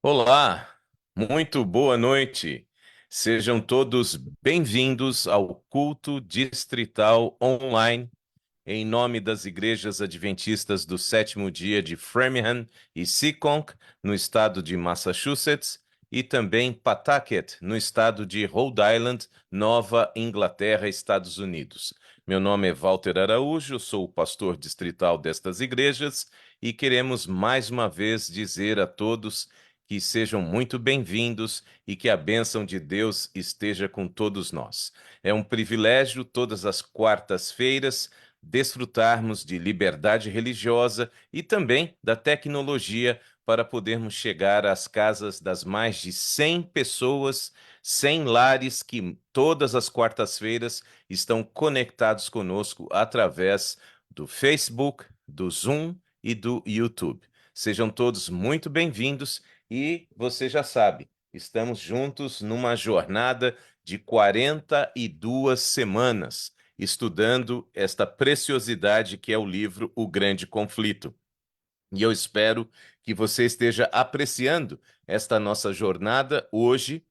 Olá, muito boa noite. Sejam todos bem-vindos ao culto distrital online em nome das igrejas adventistas do sétimo dia de Framingham e Seekonk, no estado de Massachusetts, e também Pawtucket, no estado de Rhode Island, Nova Inglaterra, Estados Unidos. Meu nome é Walter Araújo, sou o pastor distrital destas igrejas e queremos mais uma vez dizer a todos que sejam muito bem-vindos e que a bênção de Deus esteja com todos nós. É um privilégio todas as quartas-feiras desfrutarmos de liberdade religiosa e também da tecnologia para podermos chegar às casas das mais de 100 pessoas, 100 lares que todas as quartas-feiras estão conectados conosco através do Facebook, do Zoom e do YouTube. Sejam todos muito bem-vindos e você já sabe, estamos juntos numa jornada de 42 semanas estudando esta preciosidade que é o livro O Grande Conflito. E eu espero que você esteja apreciando esta nossa jornada. Hoje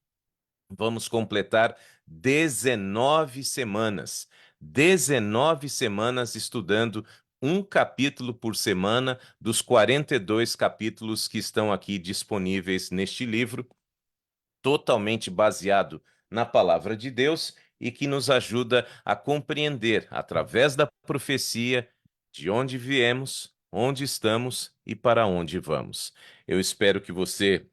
vamos completar 19 semanas. 19 semanas estudando um capítulo por semana dos 42 capítulos que estão aqui disponíveis neste livro, totalmente baseado na palavra de Deus e que nos ajuda a compreender, através da profecia, de onde viemos, onde estamos e para onde vamos. Eu espero que você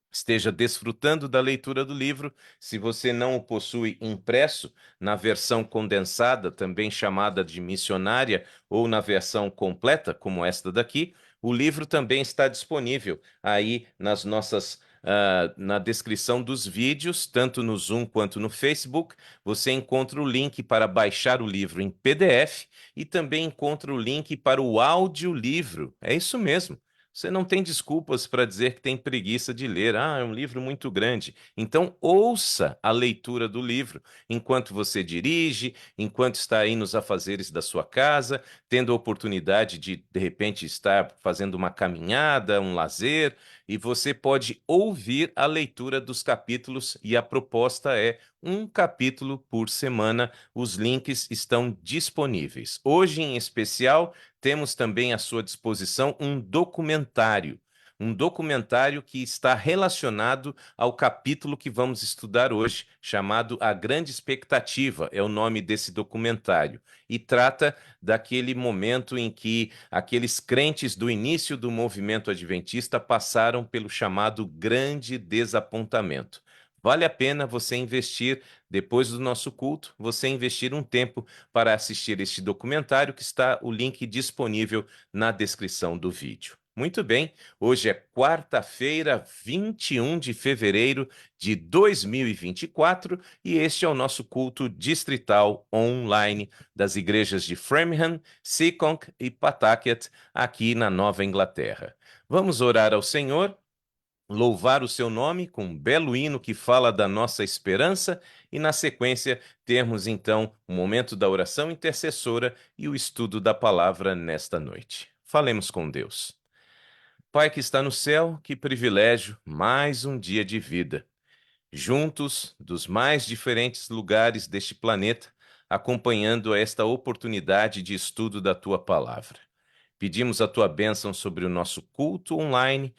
esteja desfrutando da leitura do livro. Se você não o possui impresso, na versão condensada, também chamada de missionária, ou na versão completa, como esta daqui, o livro também está disponível aí nas nossas. Na descrição dos vídeos, tanto no Zoom quanto no Facebook, você encontra o link para baixar o livro em PDF e também encontra o link para o audiolivro. É isso mesmo. Você não tem desculpas para dizer que tem preguiça de ler. Ah, é um livro muito grande. Então, ouça a leitura do livro enquanto você dirige, enquanto está aí nos afazeres da sua casa, tendo a oportunidade de repente, estar fazendo uma caminhada, um lazer, e você pode ouvir a leitura dos capítulos, e a proposta é um capítulo por semana. Os links estão disponíveis. Hoje, em especial, temos também à sua disposição um documentário que está relacionado ao capítulo que vamos estudar hoje, chamado A Grande Expectativa, é o nome desse documentário, e trata daquele momento em que aqueles crentes do início do movimento adventista passaram pelo chamado grande desapontamento. Vale a pena você investir, depois do nosso culto, você investir um tempo para assistir este documentário, que está o link disponível na descrição do vídeo. Muito bem, hoje é quarta-feira, 21 de fevereiro de 2024 e este é o nosso culto distrital online das igrejas de Framingham, Seekonk e Pawtucket, aqui na Nova Inglaterra. Vamos orar ao Senhor, louvar o seu nome com um belo hino que fala da nossa esperança e, na sequência, termos então o momento da oração intercessora e o estudo da palavra nesta noite. Falemos com Deus. Pai que está no céu, que privilégio, mais um dia de vida. Juntos, dos mais diferentes lugares deste planeta, acompanhando esta oportunidade de estudo da tua palavra. Pedimos a tua bênção sobre o nosso culto online.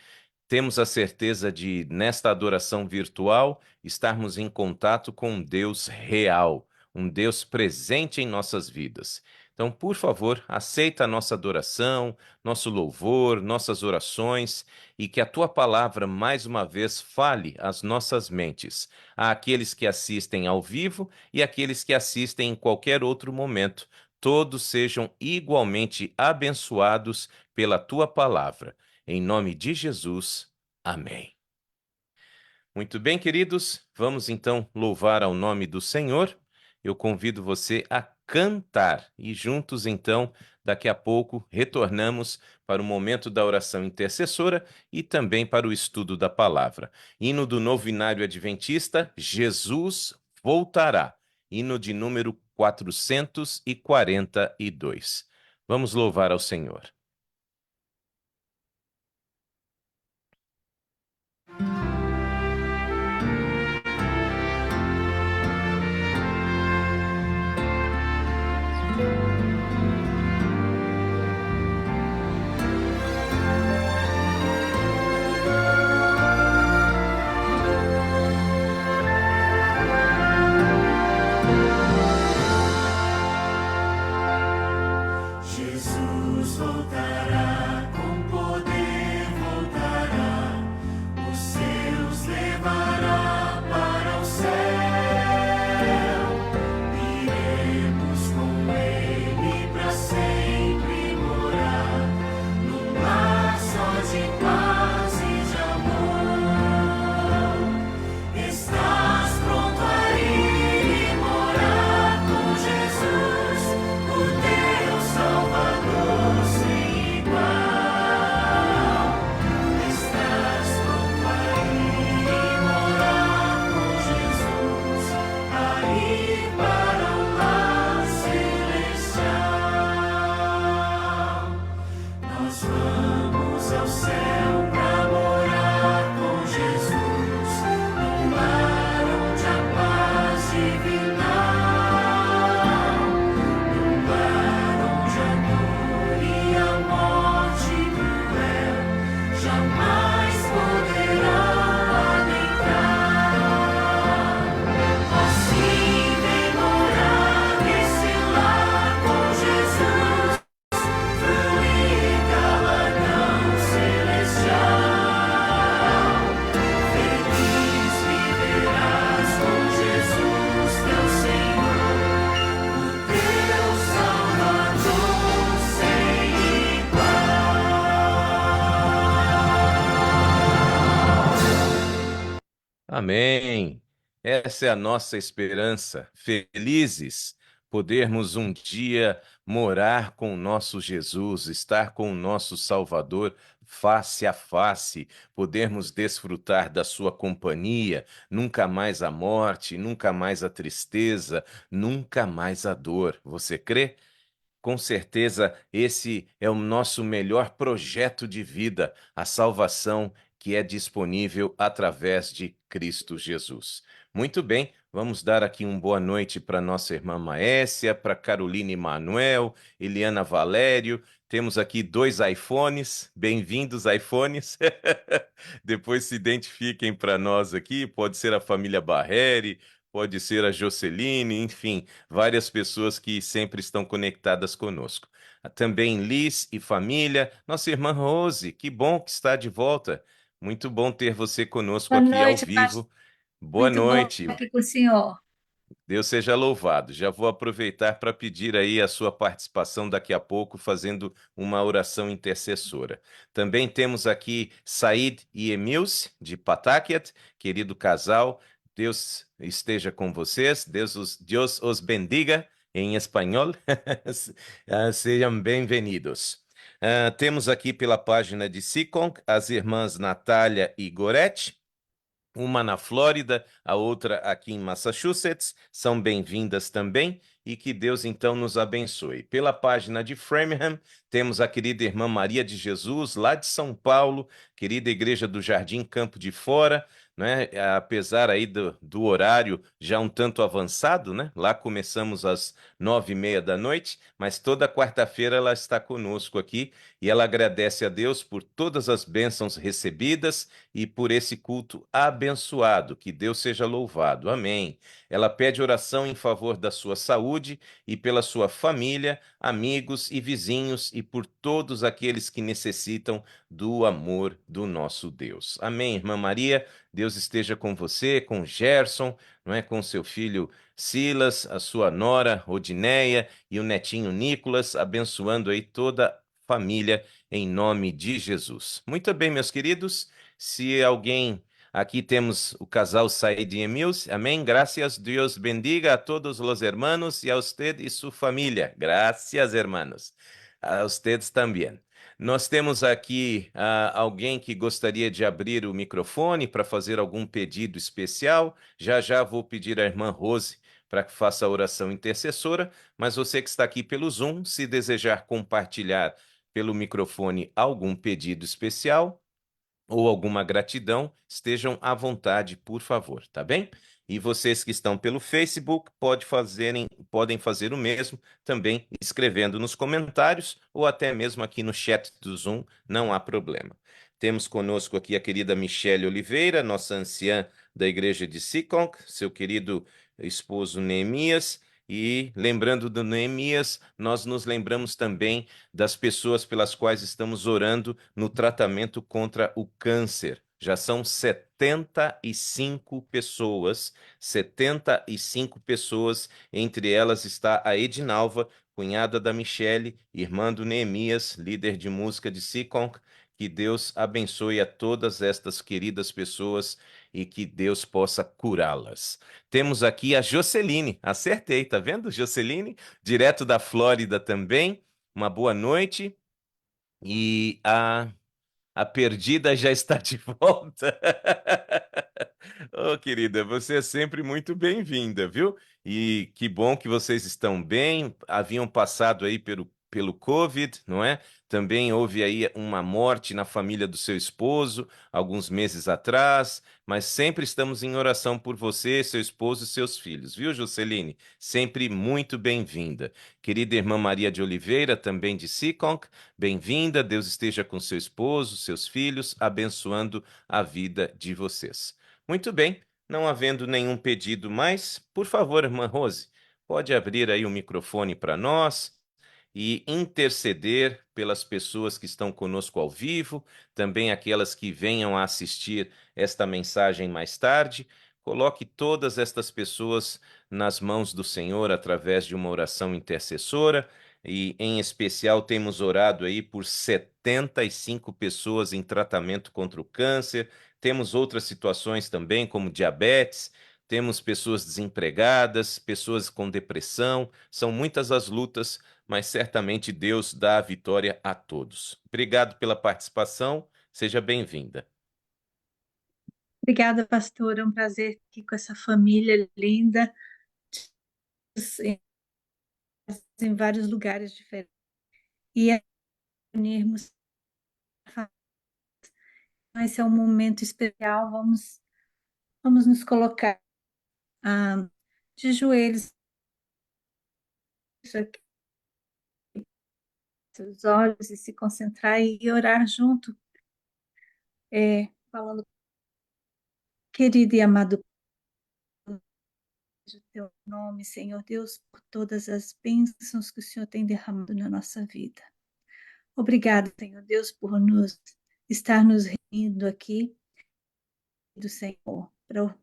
Temos a certeza de, nesta adoração virtual, estarmos em contato com um Deus real, um Deus presente em nossas vidas. Então, por favor, aceita a nossa adoração, nosso louvor, nossas orações e que a tua palavra, mais uma vez, fale às nossas mentes, àqueles que assistem ao vivo e àqueles que assistem em qualquer outro momento. Todos sejam igualmente abençoados pela tua palavra. Em nome de Jesus, amém. Muito bem, queridos, vamos então louvar ao nome do Senhor. Eu convido você a cantar e juntos, então, daqui a pouco, retornamos para o momento da oração intercessora e também para o estudo da palavra. Hino do Novo Inário Adventista, Jesus voltará. Hino de número 442. Vamos louvar ao Senhor. Amém. Essa é a nossa esperança. Felizes podermos um dia morar com o nosso Jesus, estar com o nosso Salvador face a face, podermos desfrutar da sua companhia, nunca mais a morte, nunca mais a tristeza, nunca mais a dor. Você crê? Com certeza, esse é o nosso melhor projeto de vida, a salvação que é disponível através de Cristo Jesus. Muito bem, vamos dar aqui uma boa noite para nossa irmã Maésia, para Caroline Manuel, Eliana Valério. Temos aqui dois iPhones, bem-vindos iPhones. Depois se identifiquem para nós aqui, pode ser a família Barreri, pode ser a Joceline, enfim, várias pessoas que sempre estão conectadas conosco. Também Liz e família, nossa irmã Rose, que bom que está de volta. Muito bom ter você conosco Boa aqui ao noite, pastor. vivo. Boa Muito bom noite. estar aqui com o senhor. Deus seja louvado. Já vou aproveitar para pedir aí a sua participação daqui a pouco, fazendo uma oração intercessora. Também temos aqui Said e Emilce, de Pataquiat, querido casal. Deus esteja com vocês. Deus os bendiga, em espanhol. Sejam bem-vindos. Temos aqui pela página de Sicom as irmãs Natália e Gorete, uma na Flórida, a outra aqui em Massachusetts. São bem-vindas também e que Deus então nos abençoe. Pela página de Framingham, temos a querida irmã Maria de Jesus, lá de São Paulo, querida Igreja do Jardim Campo de Fora, né? Apesar aí do horário já um tanto avançado, né? Lá começamos às 9:30 da noite, mas toda quarta-feira ela está conosco aqui e ela agradece a Deus por todas as bênçãos recebidas e por esse culto abençoado. Que Deus seja louvado. Amém. Ela pede oração em favor da sua saúde e pela sua família, amigos e vizinhos e por todos aqueles que necessitam do amor do nosso Deus. Amém, irmã Maria. Deus esteja com você, com Gerson, não é, com seu filho Silas, a sua nora Odineia e o netinho Nicolas, abençoando aí toda a família em nome de Jesus. Muito bem, meus queridos. Se alguém aqui temos o casal Said e Emils, amém. Gracias, Deus bendiga a todos os hermanos e a usted e sua família. Gracias, hermanos. A ustedes também. Nós temos aqui alguém que gostaria de abrir o microfone para fazer algum pedido especial. Já já vou pedir à irmã Rose para que faça a oração intercessora, mas você que está aqui pelo Zoom, se desejar compartilhar pelo microfone algum pedido especial, ou alguma gratidão, estejam à vontade, por favor, tá bem? E vocês que estão pelo Facebook podem fazer o mesmo, também escrevendo nos comentários ou até mesmo aqui no chat do Zoom, não há problema. Temos conosco aqui a querida Michele Oliveira, nossa anciã da igreja de Siconc, seu querido esposo Neemias. E lembrando do Neemias, nós nos lembramos também das pessoas pelas quais estamos orando no tratamento contra o câncer. Já são 75 pessoas, 75 pessoas, entre elas está a Edinalva, cunhada da Michele, irmã do Neemias, líder de música de Siconc. Que Deus abençoe a todas estas queridas pessoas e que Deus possa curá-las. Temos aqui a Joceline, acertei, tá vendo, Joceline? Direto da Flórida também. Uma boa noite. E a perdida já está de volta. Oh, querida, você é sempre muito bem-vinda, viu? E que bom que vocês estão bem. Haviam passado aí pelo Covid, não é? Também houve aí uma morte na família do seu esposo, alguns meses atrás, mas sempre estamos em oração por você, seu esposo e seus filhos, viu, Jusceline? Sempre muito bem-vinda. Querida irmã Maria de Oliveira, também de Siconc, bem-vinda. Deus esteja com seu esposo, seus filhos, abençoando a vida de vocês. Muito bem, não havendo nenhum pedido mais, por favor, irmã Rose, pode abrir aí o microfone para nós e interceder pelas pessoas que estão conosco ao vivo, também aquelas que venham a assistir esta mensagem mais tarde. Coloque todas estas pessoas nas mãos do Senhor através de uma oração intercessora. E, em especial, temos orado aí por 75 pessoas em tratamento contra o câncer, temos outras situações também, como diabetes, temos pessoas desempregadas, pessoas com depressão, são muitas as lutas, mas certamente Deus dá a vitória a todos. Obrigado pela participação, seja bem-vinda. Obrigada, pastor. É um prazer estar aqui com essa família linda, em, em vários lugares diferentes. E unirmos, esse é um momento especial. Vamos nos colocar de joelhos, aqui, seus olhos, e se concentrar e orar junto, falando, querido e amado, o teu nome, Senhor Deus, por todas as bênçãos que o Senhor tem derramado na nossa vida. Obrigado, Senhor Deus, por estar nos reunindo aqui do Senhor, para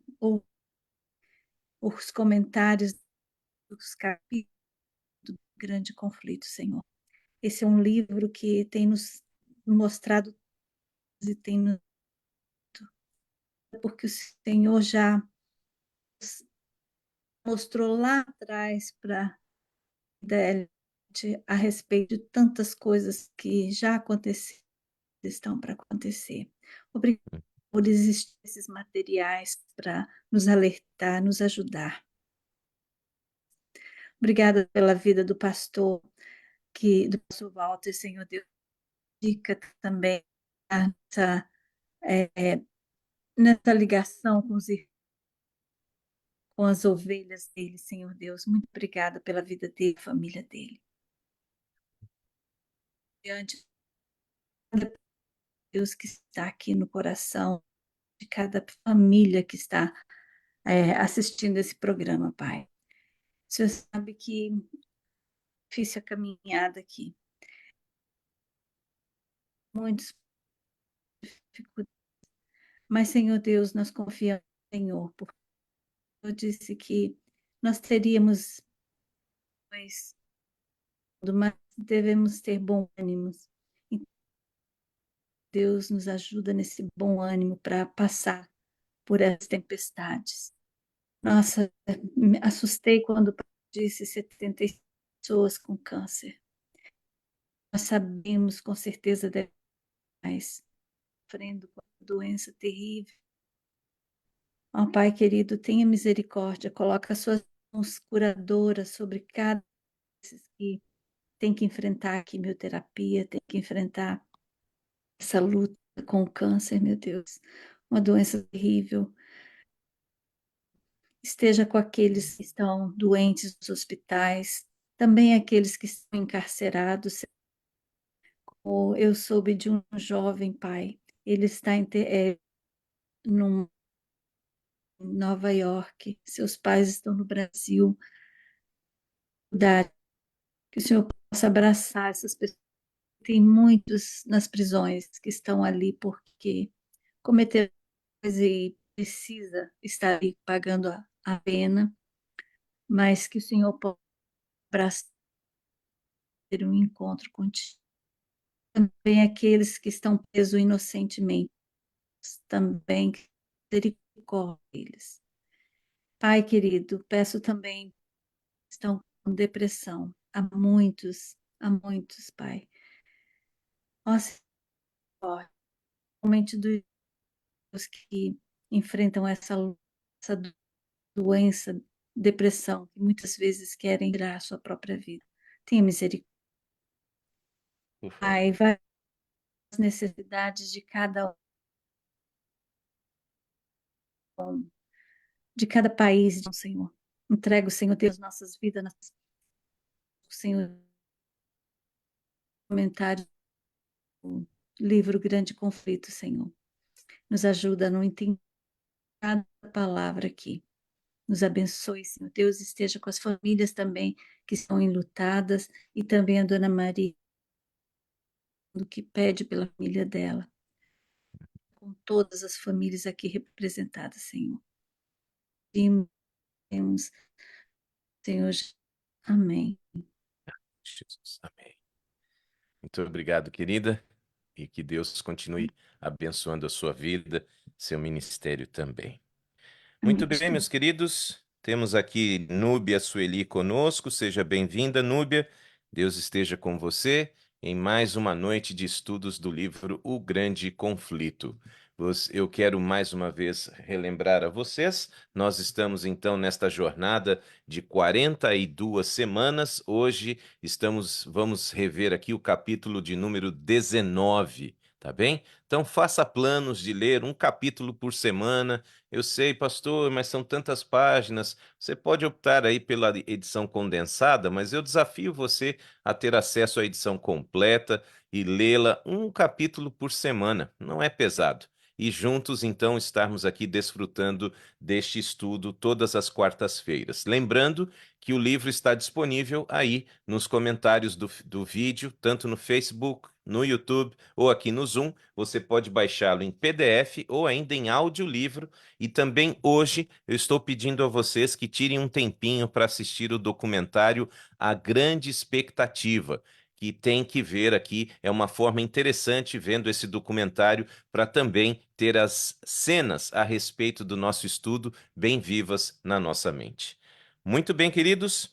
os comentários dos capítulos do Grande Conflito, Senhor. Esse é um livro que tem nos mostrado e tem nos, porque o Senhor já mostrou lá atrás para a respeito de tantas coisas que já aconteceram, estão para acontecer. Obrigado por existir esses materiais para nos alertar, nos ajudar. Obrigada pela vida do pastor, do pastor Walter, Senhor Deus, dica também nessa, é, nessa ligação com as ovelhas dele, Senhor Deus. Muito obrigada pela vida dele, família dele. Diante de Deus que está aqui no coração de cada família que está assistindo esse programa, Pai. O Senhor sabe que difícil a caminhada aqui. Muitos dificuldades. Mas, Senhor Deus, nós confiamos no Senhor, porque eu disse que nós teríamos, mas devemos ter bom ânimo. Então, Deus nos ajuda nesse bom ânimo para passar por essas tempestades. Nossa, me assustei quando disse 70 pessoas com câncer. Nós sabemos com certeza de mais sofrendo com a doença terrível. Ó Pai querido, tenha misericórdia, coloca as suas mãos curadoras sobre cada desses que tem que enfrentar a quimioterapia, tem que enfrentar essa luta com o câncer, meu Deus, uma doença terrível. Esteja com aqueles que estão doentes nos hospitais, também aqueles que estão encarcerados. Eu soube de um jovem pai, ele está em Nova York, seus pais estão no Brasil, que o Senhor possa abraçar essas pessoas. Tem muitos nas prisões que estão ali porque cometeram coisa e precisa estar ali pagando a pena, mas que o Senhor possa abraçar, ter um encontro contigo. Também aqueles que estão presos inocentemente, também que misericórdia deles. Pai querido, peço também que estão com depressão. Há muitos, Pai. Nossa, realmente dos que enfrentam essa doença, depressão, que muitas vezes querem tirar a sua própria vida. Tenha misericórdia. Por favor. Pai, vai às necessidades de cada país, Senhor. Entrega o Senhor Deus nossas vidas, o Senhor comentário do livro Grande Conflito, Senhor. Nos ajuda a não entender cada palavra aqui. Nos abençoe, Senhor Deus, esteja com as famílias também que estão enlutadas e também a Dona Maria, do que pede pela família dela, com todas as famílias aqui representadas, Senhor. Temos, Senhor, amém. Jesus, amém. Muito obrigado, querida, e que Deus continue abençoando a sua vida seu ministério também. Muito Amém, bem, pastor. meus queridos, temos aqui Núbia Sueli conosco, seja bem-vinda, Núbia, Deus esteja com você em mais uma noite de estudos do livro O Grande Conflito. Eu quero mais uma vez relembrar a vocês, nós estamos então nesta jornada de 42 semanas, hoje vamos rever aqui o capítulo de número 19, tá bem? Então faça planos de ler um capítulo por semana. Eu sei, pastor, mas são tantas páginas. Você pode optar aí pela edição condensada, mas eu desafio você a ter acesso à edição completa e lê-la um capítulo por semana. Não é pesado. E juntos, então, estarmos aqui desfrutando deste estudo todas as quartas-feiras. Lembrando que o livro está disponível aí nos comentários do vídeo, tanto no Facebook, no YouTube ou aqui no Zoom. Você pode baixá-lo em PDF ou ainda em audiolivro. E também hoje eu estou pedindo a vocês que tirem um tempinho para assistir o documentário A Grande Expectativa, que tem que ver aqui. É uma forma interessante vendo esse documentário para também ter as cenas a respeito do nosso estudo bem vivas na nossa mente. Muito bem, queridos.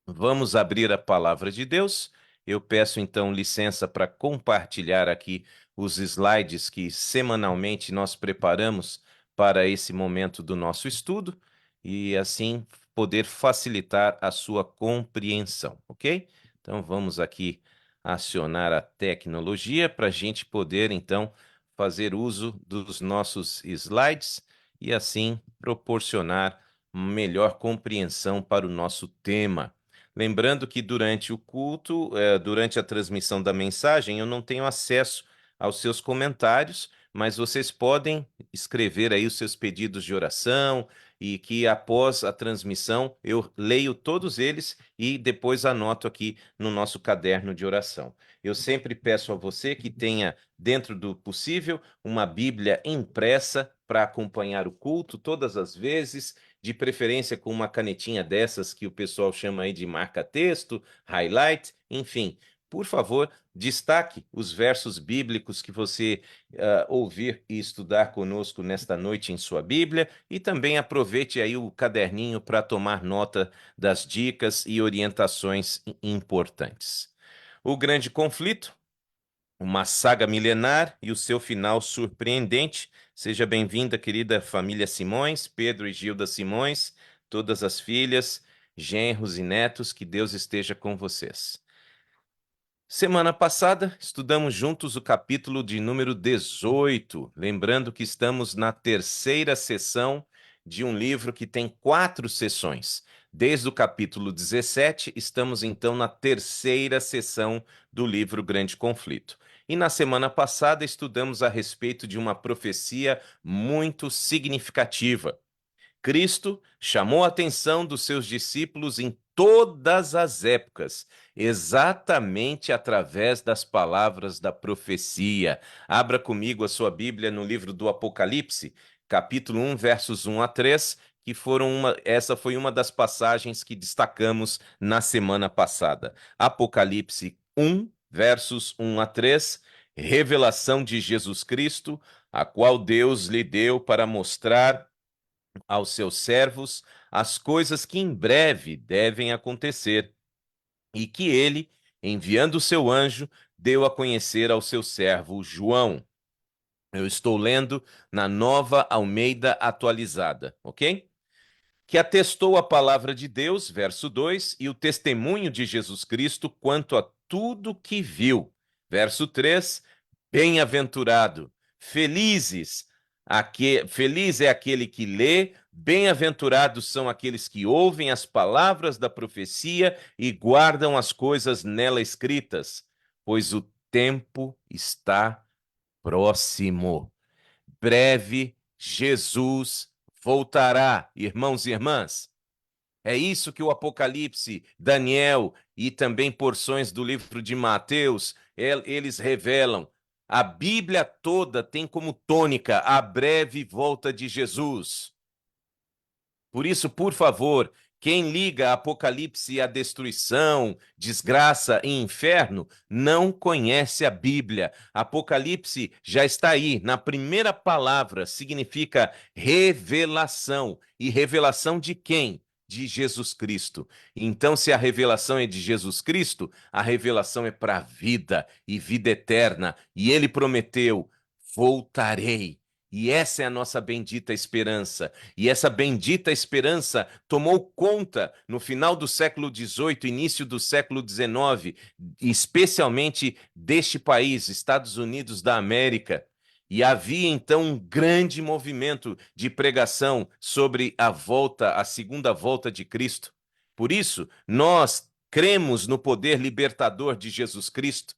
Vamos abrir a palavra de Deus. Eu peço então licença para compartilhar aqui os slides que semanalmente nós preparamos para esse momento do nosso estudo e assim poder facilitar a sua compreensão, ok? Então vamos aqui acionar a tecnologia para a gente poder então fazer uso dos nossos slides e assim proporcionar melhor compreensão para o nosso tema. Lembrando que durante o culto, durante a transmissão da mensagem, eu não tenho acesso aos seus comentários, mas vocês podem escrever aí os seus pedidos de oração e que após a transmissão eu leio todos eles e depois anoto aqui no nosso caderno de oração. Eu sempre peço a você que tenha, dentro do possível, uma Bíblia impressa para acompanhar o culto todas as vezes, de preferência com uma canetinha dessas que o pessoal chama aí de marca-texto, highlight, enfim. Por favor, destaque os versos bíblicos que você ouvir e estudar conosco nesta noite em sua Bíblia e também aproveite aí o caderninho para tomar nota das dicas e orientações importantes. O Grande Conflito, uma saga milenar e o seu final surpreendente. Seja bem-vinda, querida família Simões, Pedro e Gilda Simões, todas as filhas, genros e netos, que Deus esteja com vocês. Semana passada, estudamos juntos o capítulo de número 18, lembrando que estamos na terceira sessão de um livro que tem 4 sessões. Desde o capítulo 17, estamos então na terceira sessão do livro Grande Conflito. E na semana passada, estudamos a respeito de uma profecia muito significativa. Cristo chamou a atenção dos seus discípulos em todas as épocas, exatamente através das palavras da profecia. Abra comigo a sua Bíblia no livro do Apocalipse, capítulo 1, versos 1 a 3, essa foi uma das passagens que destacamos na semana passada. Apocalipse 1, versos 1 a 3, revelação de Jesus Cristo, a qual Deus lhe deu para mostrar aos seus servos as coisas que em breve devem acontecer, e que ele, enviando o seu anjo, deu a conhecer ao seu servo João. Eu estou lendo na Nova Almeida Atualizada, ok? Que atestou a palavra de Deus, verso 2, e o testemunho de Jesus Cristo quanto a tudo que viu. Verso 3, bem-aventurado, feliz é aquele que lê, bem-aventurados são aqueles que ouvem as palavras da profecia e guardam as coisas nela escritas, pois o tempo está próximo. Breve Jesus voltará, irmãos e irmãs. É isso que o Apocalipse, Daniel e também porções do livro de Mateus, eles revelam. A Bíblia toda tem como tônica a breve volta de Jesus. Por isso, por favor, Quem liga Apocalipse à destruição, desgraça e inferno não conhece a Bíblia. Apocalipse já está aí, na primeira palavra, significa revelação. E revelação de quem? De Jesus Cristo. Então, se a revelação é de Jesus Cristo, a revelação é para a vida e vida eterna. E ele prometeu: voltarei. E essa é a nossa bendita esperança. E essa bendita esperança tomou conta no final do século XVIII, início do século XIX, especialmente deste país, Estados Unidos da América. E havia então um grande movimento de pregação sobre a volta, a segunda volta de Cristo. Por isso, nós cremos no poder libertador de Jesus Cristo,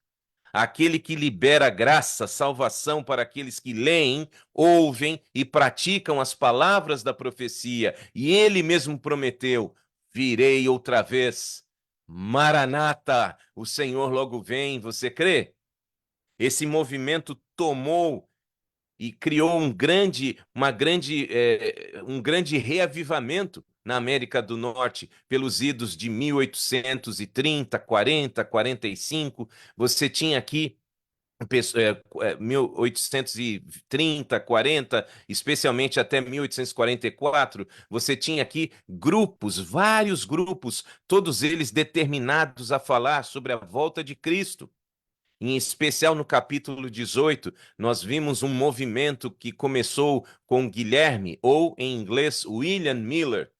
aquele que libera graça, salvação para aqueles que leem, ouvem e praticam as palavras da profecia. E ele mesmo prometeu: virei outra vez. Maranata, o Senhor logo vem. Você crê? Esse movimento tomou e criou um grande reavivamento na América do Norte, pelos idos de 1830, 40, 45. Você tinha aqui 1830, 40, especialmente até 1844, você tinha aqui grupos, vários grupos, todos eles determinados a falar sobre a volta de Cristo. Em especial no capítulo 18, nós vimos um movimento que começou com Guilherme, ou em inglês, William Miller,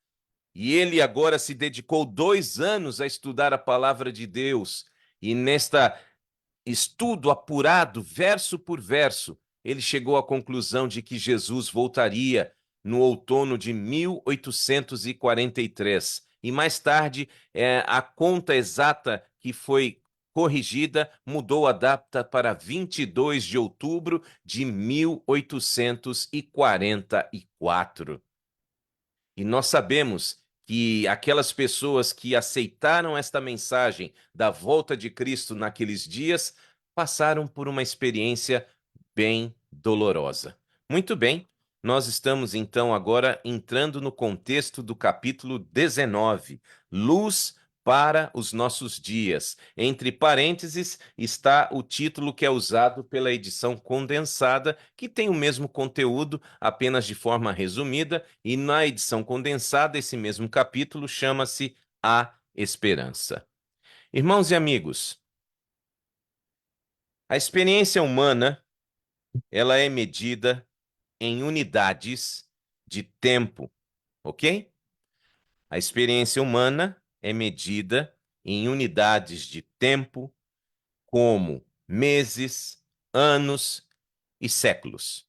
e ele agora se dedicou 2 anos a estudar a palavra de Deus. E nesta estudo apurado, verso por verso, ele chegou à conclusão de que Jesus voltaria no outono de 1843. E mais tarde, a conta exata que foi corrigida mudou a data para 22 de outubro de 1844. E nós sabemos que aquelas pessoas que aceitaram esta mensagem da volta de Cristo naqueles dias passaram por uma experiência bem dolorosa. Muito bem, nós estamos então agora entrando no contexto do capítulo 19, Luz para os nossos dias. Entre parênteses está o título que é usado pela edição condensada, que tem o mesmo conteúdo, apenas de forma resumida, e na edição condensada, esse mesmo capítulo chama-se A Esperança. Irmãos e amigos, a experiência humana, ela é medida em unidades de tempo, ok? A experiência humana é medida em unidades de tempo, como meses, anos e séculos.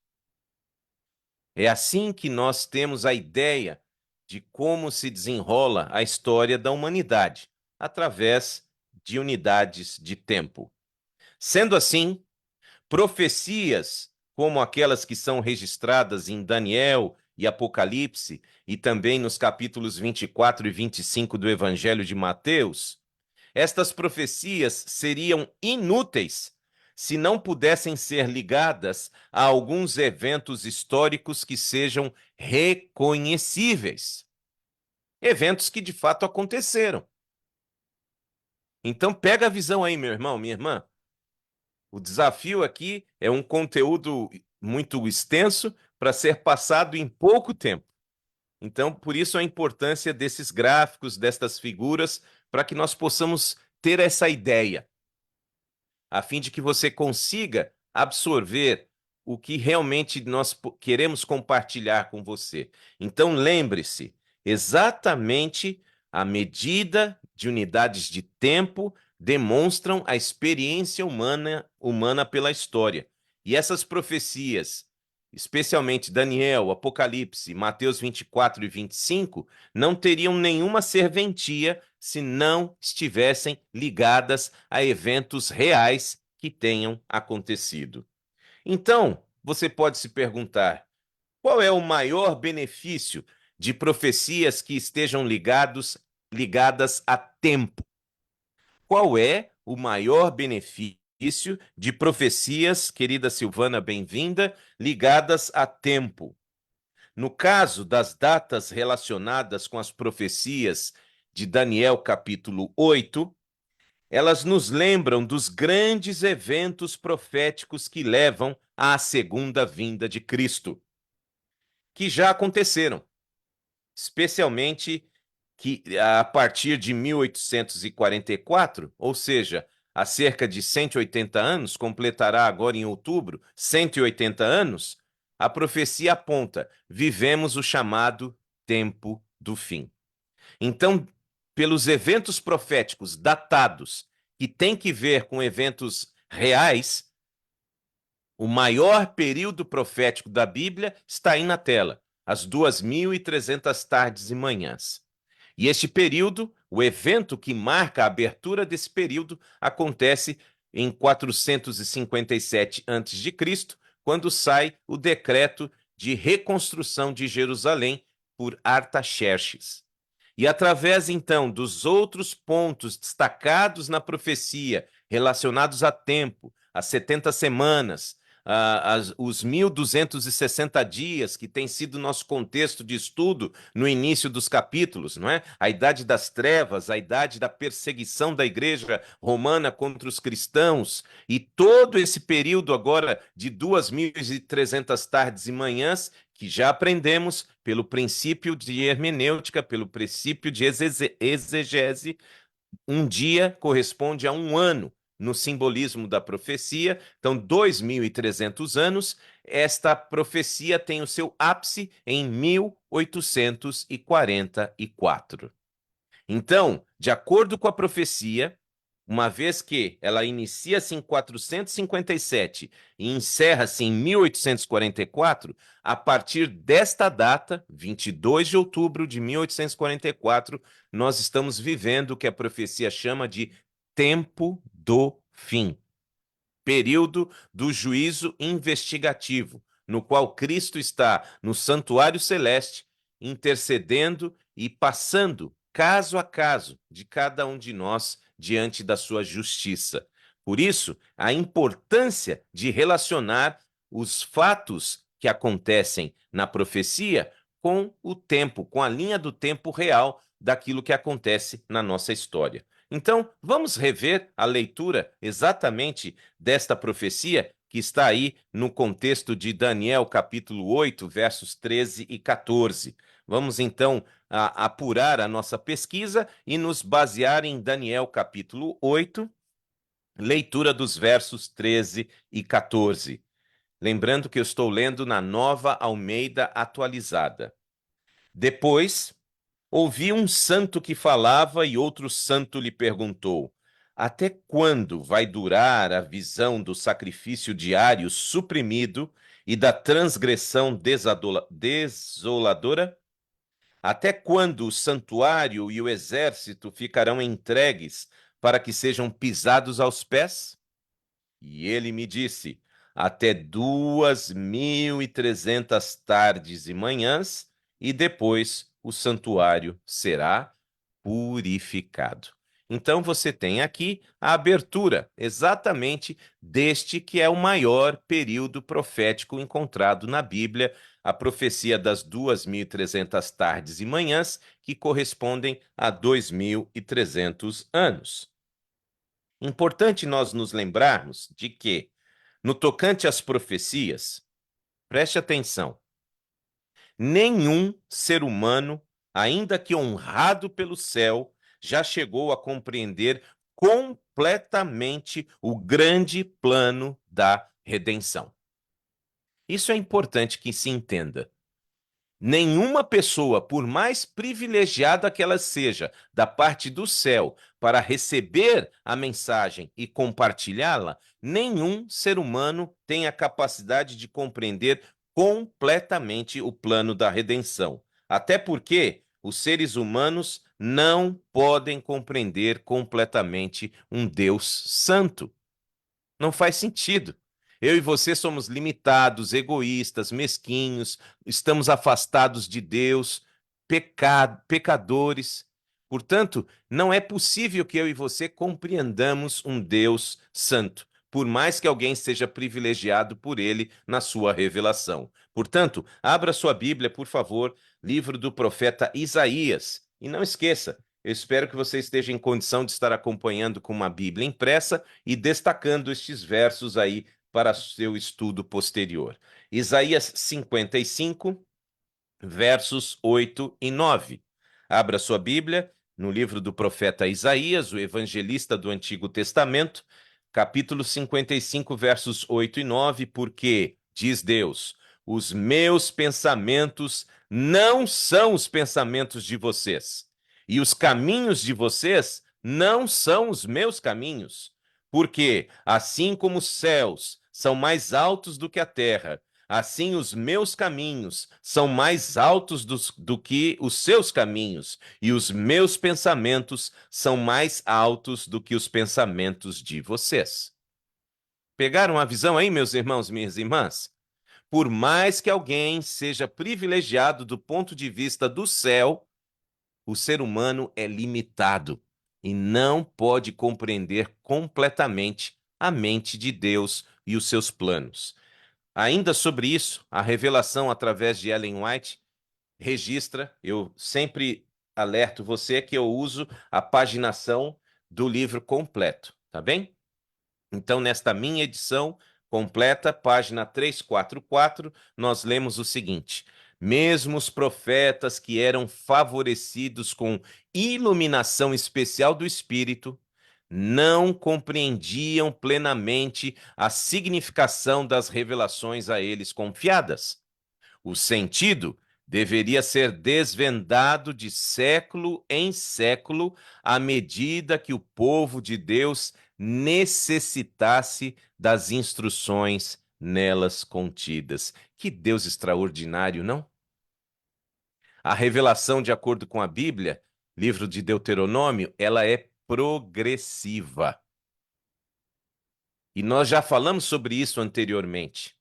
É assim que nós temos a ideia de como se desenrola a história da humanidade, através de unidades de tempo. Sendo assim, profecias como aquelas que são registradas em Daniel e Apocalipse, e também nos capítulos 24 e 25 do Evangelho de Mateus, estas profecias seriam inúteis se não pudessem ser ligadas a alguns eventos históricos que sejam reconhecíveis. Eventos que de fato aconteceram. Então pega a visão aí, meu irmão, minha irmã. O desafio aqui é um conteúdo muito extenso para ser passado em pouco tempo. Então, por isso a importância desses gráficos, destas figuras, para que nós possamos ter essa ideia, a fim de que você consiga absorver o que realmente nós queremos compartilhar com você. Então, lembre-se, exatamente a medida de unidades de tempo demonstram a experiência humana pela história. E essas profecias, especialmente Daniel, Apocalipse, Mateus 24 e 25, não teriam nenhuma serventia se não estivessem ligadas a eventos reais que tenham acontecido. Então, você pode se perguntar: qual é o maior benefício de profecias que estejam ligadas a tempo? Qual é o maior benefício de profecias, querida Silvana, bem-vinda, ligadas a tempo? No caso das datas relacionadas com as profecias de Daniel capítulo 8, elas nos lembram dos grandes eventos proféticos que levam à segunda vinda de Cristo, que já aconteceram, especialmente que a partir de 1844, ou seja, há cerca de 180 anos, completará agora em outubro 180 anos, a profecia aponta: vivemos o chamado tempo do fim. Então, pelos eventos proféticos datados, que têm que ver com eventos reais, o maior período profético da Bíblia está aí na tela, as 2.300 tardes e manhãs. E este período, o evento que marca a abertura desse período, acontece em 457 a.C., quando sai o decreto de reconstrução de Jerusalém por Artaxerxes. E através, então, dos outros pontos destacados na profecia, relacionados a tempo, as 70 semanas, os 1.260 dias, que tem sido nosso contexto de estudo no início dos capítulos, não é? A idade das trevas, a idade da perseguição da igreja romana contra os cristãos, e todo esse período agora de 2.300 tardes e manhãs, que já aprendemos pelo princípio de hermenêutica, pelo princípio de exegese, um dia corresponde a um ano no simbolismo da profecia. Então, 2.300 anos, esta profecia tem o seu ápice em 1844. Então, de acordo com a profecia, uma vez que ela inicia-se em 457 e encerra-se em 1844, a partir desta data, 22 de outubro de 1844, nós estamos vivendo o que a profecia chama de tempo do fim, período do juízo investigativo, no qual Cristo está no santuário celeste, intercedendo e passando caso a caso de cada um de nós diante da sua justiça. Por isso, a importância de relacionar os fatos que acontecem na profecia com o tempo, com a linha do tempo real daquilo que acontece na nossa história. Então, vamos rever a leitura exatamente desta profecia que está aí no contexto de Daniel, capítulo 8, versos 13 e 14. Vamos então apurar a nossa pesquisa e nos basear em Daniel, capítulo 8, leitura dos versos 13 e 14. Lembrando que eu estou lendo na Nova Almeida Atualizada. Depois, ouvi um santo que falava e outro santo lhe perguntou: até quando vai durar a visão do sacrifício diário suprimido e da transgressão desoladora? Até quando o santuário e o exército ficarão entregues para que sejam pisados aos pés? E ele me disse: até 2.300 tardes e manhãs, e depois o santuário será purificado. Então você tem aqui a abertura exatamente deste que é o maior período profético encontrado na Bíblia, a profecia das 2.300 tardes e manhãs, que correspondem a 2.300 anos. Importante nós nos lembrarmos de que, no tocante às profecias, preste atenção, nenhum ser humano, ainda que honrado pelo céu, já chegou a compreender completamente o grande plano da redenção. Isso é importante que se entenda. Nenhuma pessoa, por mais privilegiada que ela seja da parte do céu para receber a mensagem e compartilhá-la, nenhum ser humano tem a capacidade de compreender completamente o plano da redenção. Até porque os seres humanos não podem compreender completamente um Deus santo. Não faz sentido. Eu e você somos limitados, egoístas, mesquinhos, estamos afastados de Deus, pecadores. Portanto, não é possível que eu e você compreendamos um Deus santo, por mais que alguém seja privilegiado por ele na sua revelação. Portanto, abra sua Bíblia, por favor, livro do profeta Isaías. E não esqueça, eu espero que você esteja em condição de estar acompanhando com uma Bíblia impressa e destacando estes versos aí para seu estudo posterior. Isaías 55, versos 8 e 9. Abra sua Bíblia no livro do profeta Isaías, o evangelista do Antigo Testamento, capítulo 55, versos 8 e 9, porque, diz Deus, os meus pensamentos não são os pensamentos de vocês, e os caminhos de vocês não são os meus caminhos, porque, assim como os céus são mais altos do que a terra, assim, os meus caminhos são mais altos do que os seus caminhos, e os meus pensamentos são mais altos do que os pensamentos de vocês. Pegaram a visão aí, meus irmãos e minhas irmãs? Por mais que alguém seja privilegiado do ponto de vista do céu, o ser humano é limitado e não pode compreender completamente a mente de Deus e os seus planos. Ainda sobre isso, a revelação através de Ellen White registra, eu sempre alerto você que eu uso a paginação do livro completo, tá bem? Então, nesta minha edição completa, página 344, nós lemos o seguinte: mesmo os profetas que eram favorecidos com iluminação especial do Espírito, não compreendiam plenamente a significação das revelações a eles confiadas. O sentido deveria ser desvendado de século em século à medida que o povo de Deus necessitasse das instruções nelas contidas. Que Deus extraordinário, não? A revelação, de acordo com a Bíblia, livro de Deuteronômio, ela é progressiva. E nós já falamos sobre isso anteriormente,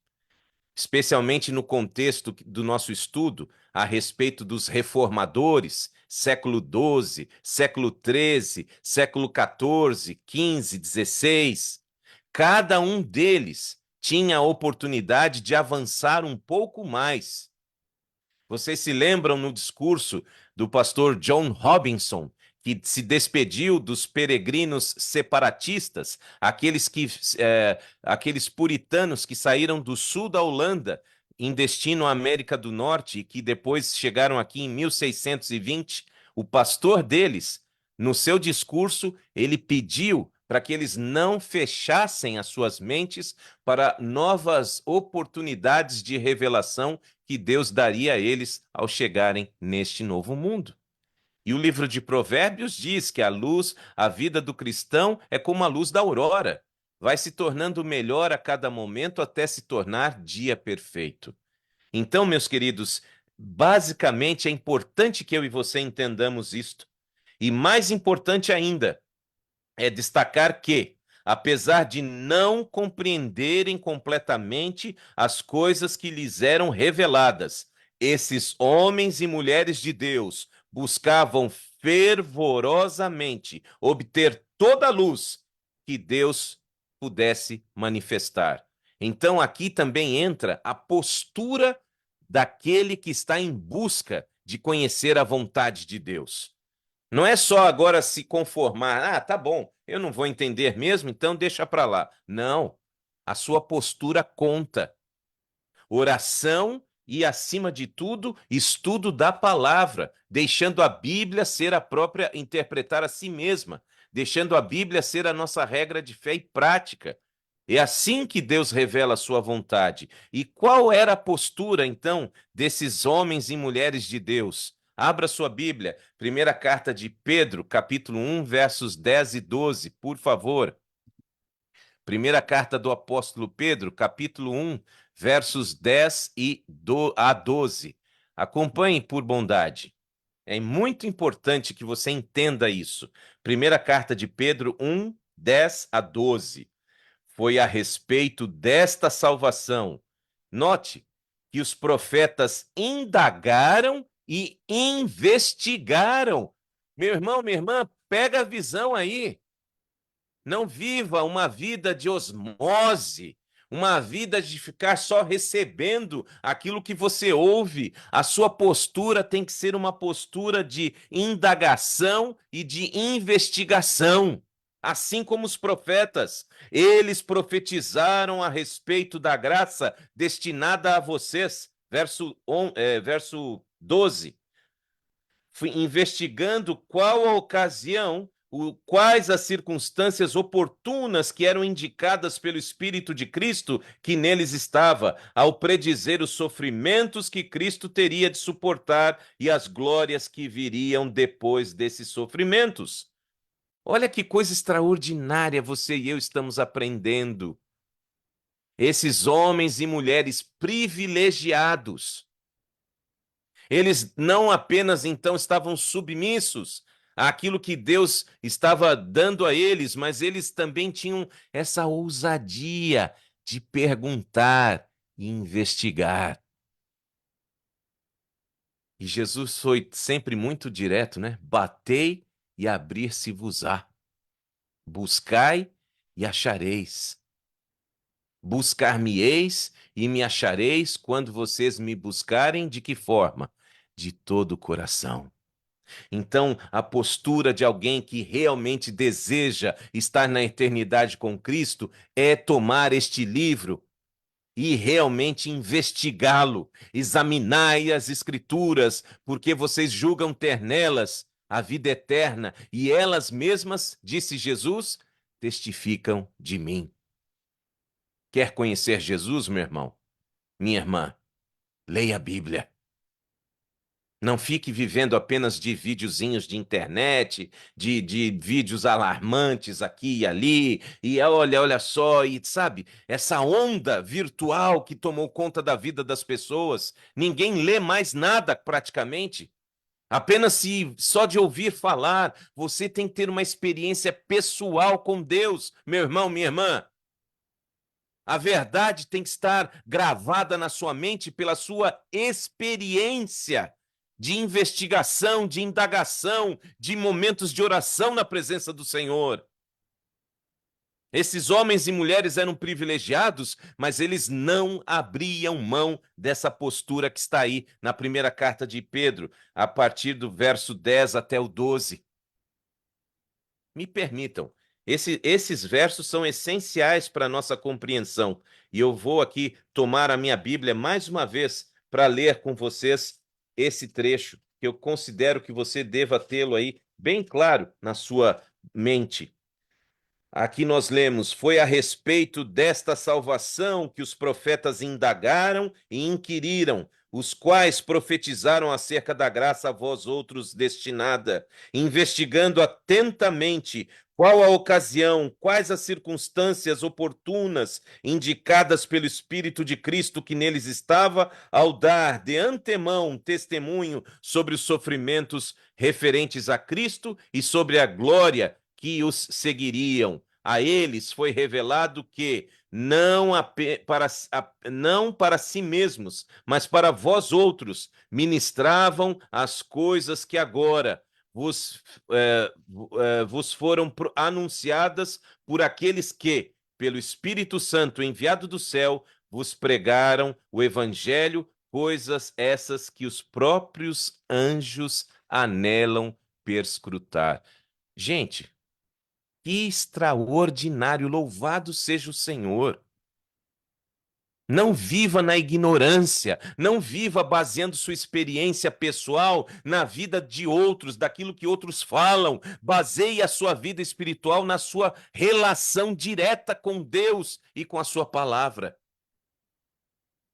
especialmente no contexto do nosso estudo a respeito dos reformadores, século XII, século XIII, século XIV, XV, XVI. Cada um deles tinha a oportunidade de avançar um pouco mais. Vocês se lembram no discurso do pastor John Robinson, que se despediu dos peregrinos separatistas, aqueles puritanos que saíram do sul da Holanda em destino à América do Norte e que depois chegaram aqui em 1620? O pastor deles, no seu discurso, ele pediu para que eles não fechassem as suas mentes para novas oportunidades de revelação que Deus daria a eles ao chegarem neste novo mundo. E o livro de Provérbios diz que a luz, a vida do cristão é como a luz da aurora. Vai se tornando melhor a cada momento até se tornar dia perfeito. Então, meus queridos, basicamente é importante que eu e você entendamos isto. E mais importante ainda é destacar que, apesar de não compreenderem completamente as coisas que lhes eram reveladas, esses homens e mulheres de Deus buscavam fervorosamente obter toda a luz que Deus pudesse manifestar. Então, aqui também entra a postura daquele que está em busca de conhecer a vontade de Deus. Não é só agora se conformar, ah, tá bom, eu não vou entender mesmo, então deixa para lá. Não, a sua postura conta. Oração e, acima de tudo, estudo da palavra, deixando a Bíblia ser a própria, interpretar a si mesma, deixando a Bíblia ser a nossa regra de fé e prática. É assim que Deus revela a sua vontade. E qual era a postura, então, desses homens e mulheres de Deus? Abra sua Bíblia, primeira carta de Pedro, capítulo 1, versos 10 e 12, por favor. Primeira carta do apóstolo Pedro, capítulo 1, versos 10 a 12. Acompanhe por bondade. É muito importante que você entenda isso. Primeira carta de Pedro 1, 10 a 12. Foi a respeito desta salvação. Note que os profetas indagaram e investigaram. Meu irmão, minha irmã, pega a visão aí. Não viva uma vida de osmose, uma vida de ficar só recebendo aquilo que você ouve. A sua postura tem que ser uma postura de indagação e de investigação. Assim como os profetas, eles profetizaram a respeito da graça destinada a vocês. Verso 12. Fui investigando qual a ocasião, quais as circunstâncias oportunas que eram indicadas pelo Espírito de Cristo que neles estava, ao predizer os sofrimentos que Cristo teria de suportar e as glórias que viriam depois desses sofrimentos. Olha que coisa extraordinária você e eu estamos aprendendo. Esses homens e mulheres privilegiados, eles não apenas então estavam submissos àquilo que Deus estava dando a eles, mas eles também tinham essa ousadia de perguntar e investigar. E Jesus foi sempre muito direto, né? Batei e abrir-se-vos-á. Buscai e achareis. Buscar-me-eis e me achareis quando vocês me buscarem de que forma? De todo o coração. Então, a postura de alguém que realmente deseja estar na eternidade com Cristo é tomar este livro e realmente investigá-lo, examinai as Escrituras, porque vocês julgam ter nelas a vida eterna e elas mesmas, disse Jesus, testificam de mim. Quer conhecer Jesus, meu irmão? Minha irmã, leia a Bíblia. Não fique vivendo apenas de videozinhos de internet, de vídeos alarmantes aqui e ali, e olha só, e sabe, essa onda virtual que tomou conta da vida das pessoas. Ninguém lê mais nada praticamente. Apenas se só de ouvir falar, você tem que ter uma experiência pessoal com Deus, meu irmão, minha irmã. A verdade tem que estar gravada na sua mente pela sua experiência de investigação, de indagação, de momentos de oração na presença do Senhor. Esses homens e mulheres eram privilegiados, mas eles não abriam mão dessa postura que está aí na primeira carta de Pedro, a partir do verso 10 até o 12. Me permitam, esses versos são essenciais para a nossa compreensão. E eu vou aqui tomar a minha Bíblia mais uma vez para ler com vocês esse trecho, que eu considero que você deva tê-lo aí bem claro na sua mente. Aqui nós lemos: foi a respeito desta salvação que os profetas indagaram e inquiriram, os quais profetizaram acerca da graça a vós outros destinada, investigando atentamente qual a ocasião, quais as circunstâncias oportunas indicadas pelo Espírito de Cristo que neles estava, ao dar de antemão testemunho sobre os sofrimentos referentes a Cristo e sobre a glória que os seguiriam. A eles foi revelado que não para si mesmos, mas para vós outros, ministravam as coisas que agora vos foram anunciadas por aqueles que, pelo Espírito Santo enviado do céu, vos pregaram o Evangelho, coisas essas que os próprios anjos anelam perscrutar. Gente, que extraordinário, louvado seja o Senhor. Não viva na ignorância, não viva baseando sua experiência pessoal na vida de outros, daquilo que outros falam. Baseie a sua vida espiritual na sua relação direta com Deus e com a sua palavra.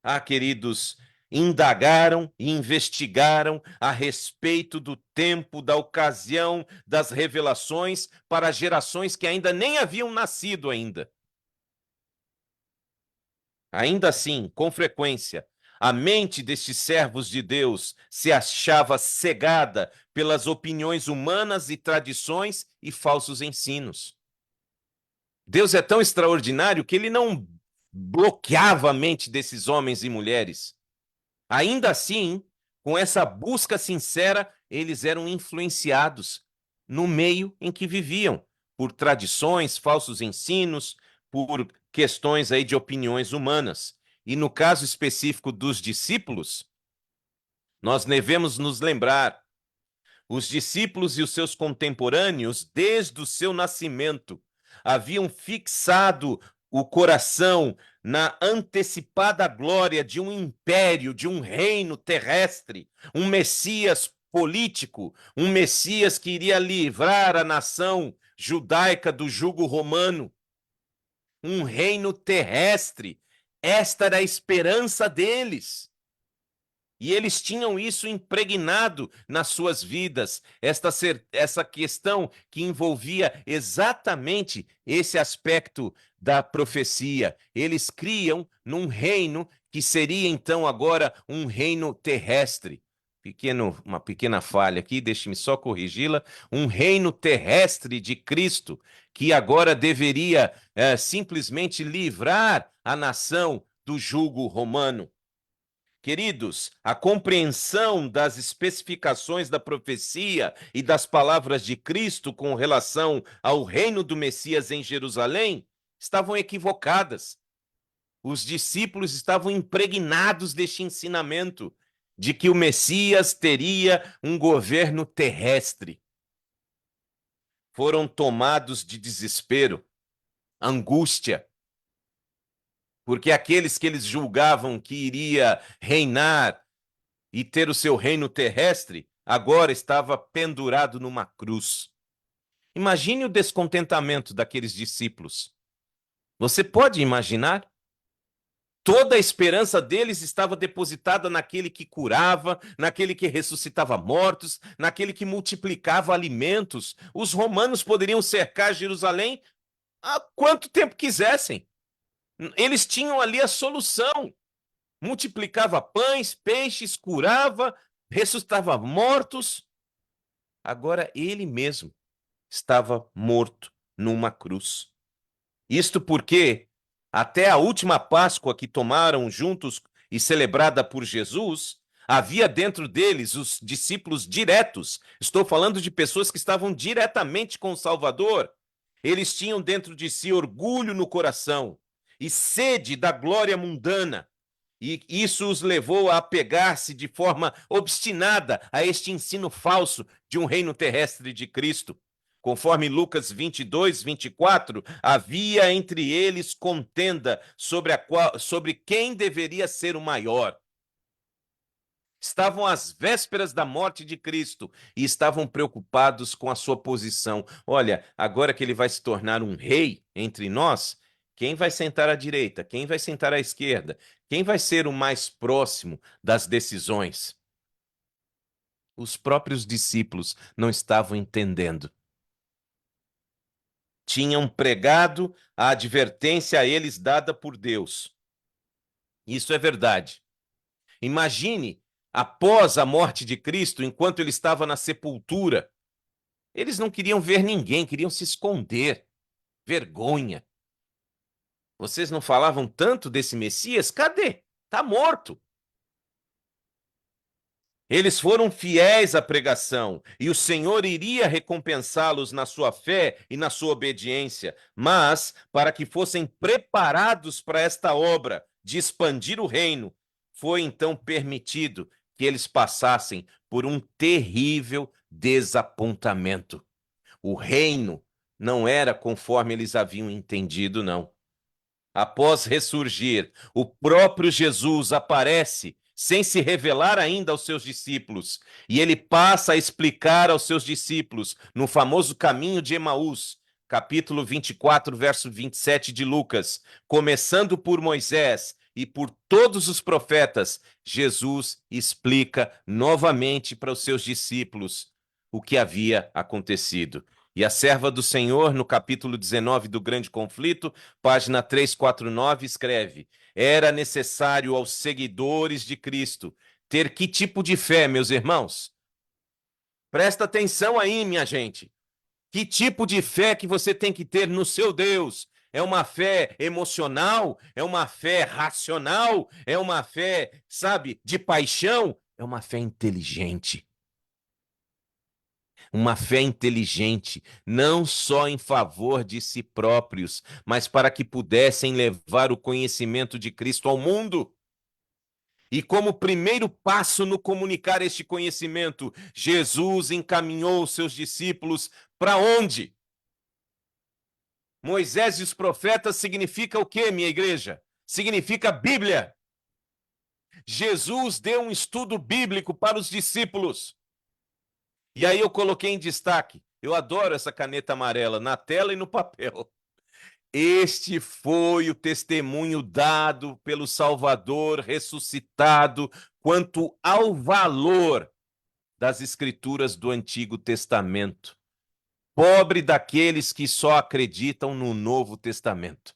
Ah, queridos, indagaram e investigaram a respeito do tempo, da ocasião, das revelações para gerações que ainda nem haviam nascido ainda. Ainda assim, com frequência, a mente destes servos de Deus se achava cegada pelas opiniões humanas e tradições e falsos ensinos. Deus é tão extraordinário que ele não bloqueava a mente desses homens e mulheres. Ainda assim, com essa busca sincera, eles eram influenciados no meio em que viviam, por tradições, falsos ensinos, por questões aí de opiniões humanas. E no caso específico dos discípulos, nós devemos nos lembrar, os discípulos e os seus contemporâneos, desde o seu nascimento, haviam fixado o coração na antecipada glória de um império, de um reino terrestre, um Messias político, um Messias que iria livrar a nação judaica do jugo romano, um reino terrestre. Esta era a esperança deles. E eles tinham isso impregnado nas suas vidas, essa questão que envolvia exatamente esse aspecto da profecia. Eles criam num reino que seria então agora um reino terrestre. Uma pequena falha aqui, deixe-me só corrigi-la. Um reino terrestre de Cristo, que agora deveria simplesmente livrar a nação do jugo romano. Queridos, a compreensão das especificações da profecia e das palavras de Cristo com relação ao reino do Messias em Jerusalém estavam equivocadas. Os discípulos estavam impregnados deste ensinamento de que o Messias teria um governo terrestre. Foram tomados de desespero, angústia, porque aqueles que eles julgavam que iria reinar e ter o seu reino terrestre, agora estava pendurado numa cruz. Imagine o descontentamento daqueles discípulos. Você pode imaginar? Toda a esperança deles estava depositada naquele que curava, naquele que ressuscitava mortos, naquele que multiplicava alimentos. Os romanos poderiam cercar Jerusalém há quanto tempo quisessem. Eles tinham ali a solução. Multiplicava pães, peixes, curava, ressuscitava mortos. Agora ele mesmo estava morto numa cruz. Isto porque até a última Páscoa que tomaram juntos e celebrada por Jesus, havia dentro deles os discípulos diretos. Estou falando de pessoas que estavam diretamente com o Salvador. Eles tinham dentro de si orgulho no coração e sede da glória mundana. E isso os levou a apegar-se de forma obstinada a este ensino falso de um reino terrestre de Cristo. Conforme Lucas 22, 24, havia entre eles contenda sobre quem deveria ser o maior. Estavam às vésperas da morte de Cristo e estavam preocupados com a sua posição. Olha, agora que ele vai se tornar um rei entre nós, quem vai sentar à direita? Quem vai sentar à esquerda? Quem vai ser o mais próximo das decisões? Os próprios discípulos não estavam entendendo. Tinham pregado a advertência a eles dada por Deus. Isso é verdade. Imagine, após a morte de Cristo, enquanto ele estava na sepultura, eles não queriam ver ninguém, queriam se esconder. Vergonha. Vocês não falavam tanto desse Messias? Cadê? Está morto. Eles foram fiéis à pregação e o Senhor iria recompensá-los na sua fé e na sua obediência, mas para que fossem preparados para esta obra de expandir o reino, foi então permitido que eles passassem por um terrível desapontamento. O reino não era conforme eles haviam entendido, não. Após ressurgir, o próprio Jesus aparece sem se revelar ainda aos seus discípulos, e ele passa a explicar aos seus discípulos no famoso caminho de Emaús, capítulo 24, verso 27 de Lucas, começando por Moisés e por todos os profetas, Jesus explica novamente para os seus discípulos o que havia acontecido. E a serva do Senhor, no capítulo 19 do Grande Conflito, página 349, escreve: era necessário aos seguidores de Cristo ter que tipo de fé, meus irmãos? Presta atenção aí, minha gente. Que tipo de fé que você tem que ter no seu Deus? É uma fé emocional? É uma fé racional? É uma fé, sabe, de paixão? É uma fé inteligente. uma fé inteligente, não só em favor de si próprios, mas para que pudessem levar o conhecimento de Cristo ao mundo. E como primeiro passo no comunicar este conhecimento, Jesus encaminhou seus discípulos para onde? Moisés e os profetas significa o quê, minha igreja? Significa Bíblia. Jesus deu um estudo bíblico para os discípulos. E aí eu coloquei em destaque, eu adoro essa caneta amarela, na tela e no papel. Este foi o testemunho dado pelo Salvador ressuscitado quanto ao valor das Escrituras do Antigo Testamento. Pobre daqueles que só acreditam no Novo Testamento.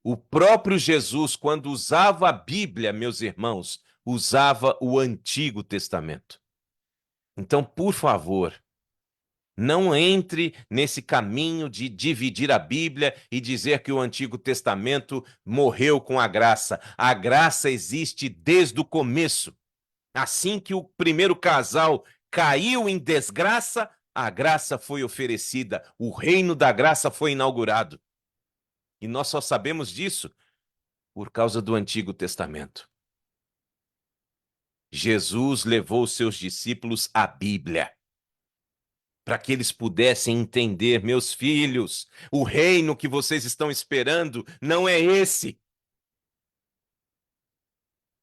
O próprio Jesus, quando usava a Bíblia, meus irmãos, usava o Antigo Testamento. Então, por favor, não entre nesse caminho de dividir a Bíblia e dizer que o Antigo Testamento morreu com a graça. A graça existe desde o começo. Assim que o primeiro casal caiu em desgraça, a graça foi oferecida, o reino da graça foi inaugurado. E nós só sabemos disso por causa do Antigo Testamento. Jesus levou seus discípulos à Bíblia, para que eles pudessem entender, meus filhos, o reino que vocês estão esperando não é esse.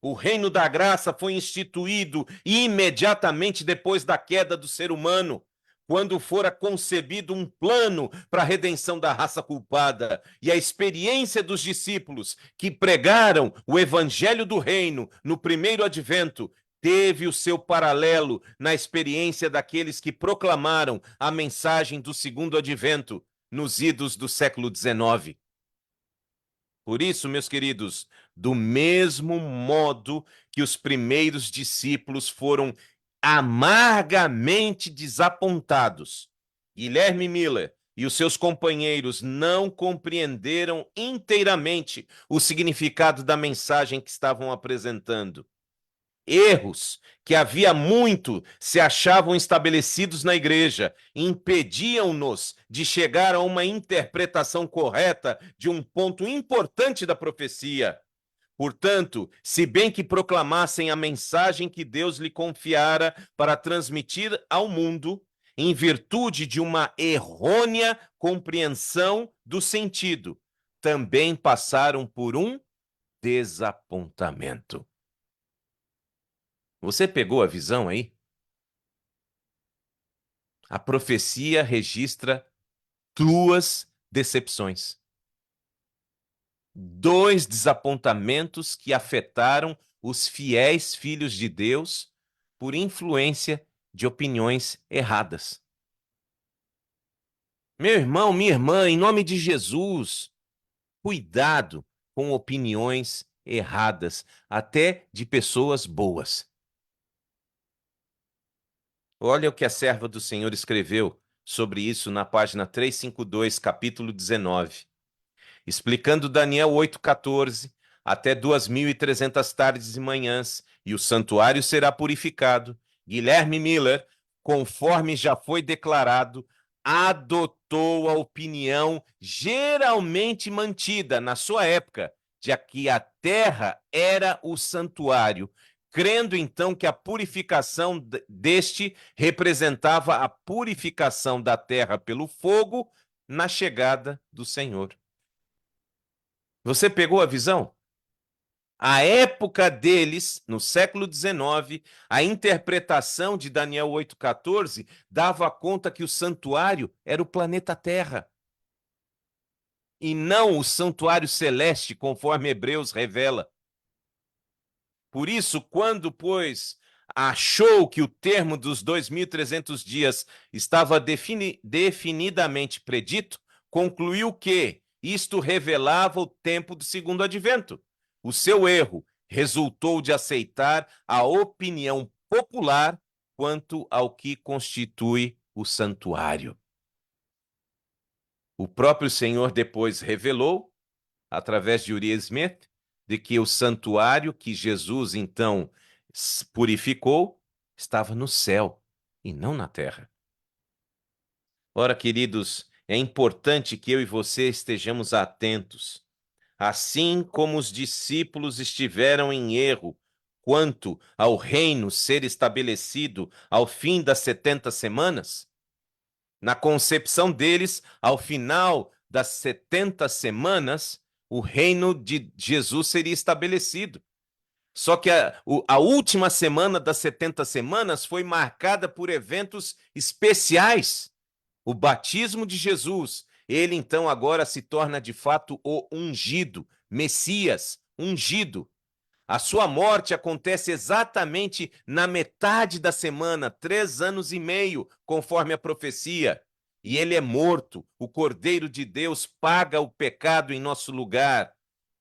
O reino da graça foi instituído imediatamente depois da queda do ser humano, quando fora concebido um plano para a redenção da raça culpada. E a experiência dos discípulos que pregaram o evangelho do reino no primeiro advento teve o seu paralelo na experiência daqueles que proclamaram a mensagem do segundo advento nos idos do século XIX. Por isso, meus queridos, do mesmo modo que os primeiros discípulos foram amargamente desapontados, Guilherme Miller e os seus companheiros não compreenderam inteiramente o significado da mensagem que estavam apresentando. Erros que havia muito se achavam estabelecidos na igreja impediam-nos de chegar a uma interpretação correta de um ponto importante da profecia. Portanto, se bem que proclamassem a mensagem que Deus lhe confiara para transmitir ao mundo, em virtude de uma errônea compreensão do sentido, também passaram por um desapontamento. Você pegou a visão aí? A profecia registra duas decepções. Dois desapontamentos que afetaram os fiéis filhos de Deus por influência de opiniões erradas. Meu irmão, minha irmã, em nome de Jesus, cuidado com opiniões erradas, até de pessoas boas. Olha o que a serva do Senhor escreveu sobre isso na página 352, capítulo 19. Explicando Daniel 8,14, até 2.300 tardes e manhãs, e o santuário será purificado. Guilherme Miller, conforme já foi declarado, adotou a opinião geralmente mantida na sua época, de que a terra era o santuário, crendo então que a purificação deste representava a purificação da terra pelo fogo na chegada do Senhor. Você pegou a visão? A época deles, no século XIX, a interpretação de Daniel 8,14 dava conta que o santuário era o planeta Terra e não o santuário celeste, conforme Hebreus revela. Por isso, quando, pois, achou que o termo dos 2.300 dias estava definidamente predito, concluiu que isto revelava o tempo do segundo advento. O seu erro resultou de aceitar a opinião popular quanto ao que constitui o santuário. O próprio Senhor depois revelou, através de Uriah Smith, de que o santuário que Jesus então purificou estava no céu e não na terra. Ora, queridos, é importante que eu e você estejamos atentos. Assim como os discípulos estiveram em erro quanto ao reino ser estabelecido ao fim das 70 semanas, na concepção deles, ao final das 70 semanas, o reino de Jesus seria estabelecido. Só que a última semana das 70 semanas foi marcada por eventos especiais. O batismo de Jesus, ele então agora se torna de fato o ungido, Messias, ungido. A sua morte acontece exatamente na metade da semana, 3 anos e meio, conforme a profecia. E ele é morto, o Cordeiro de Deus paga o pecado em nosso lugar.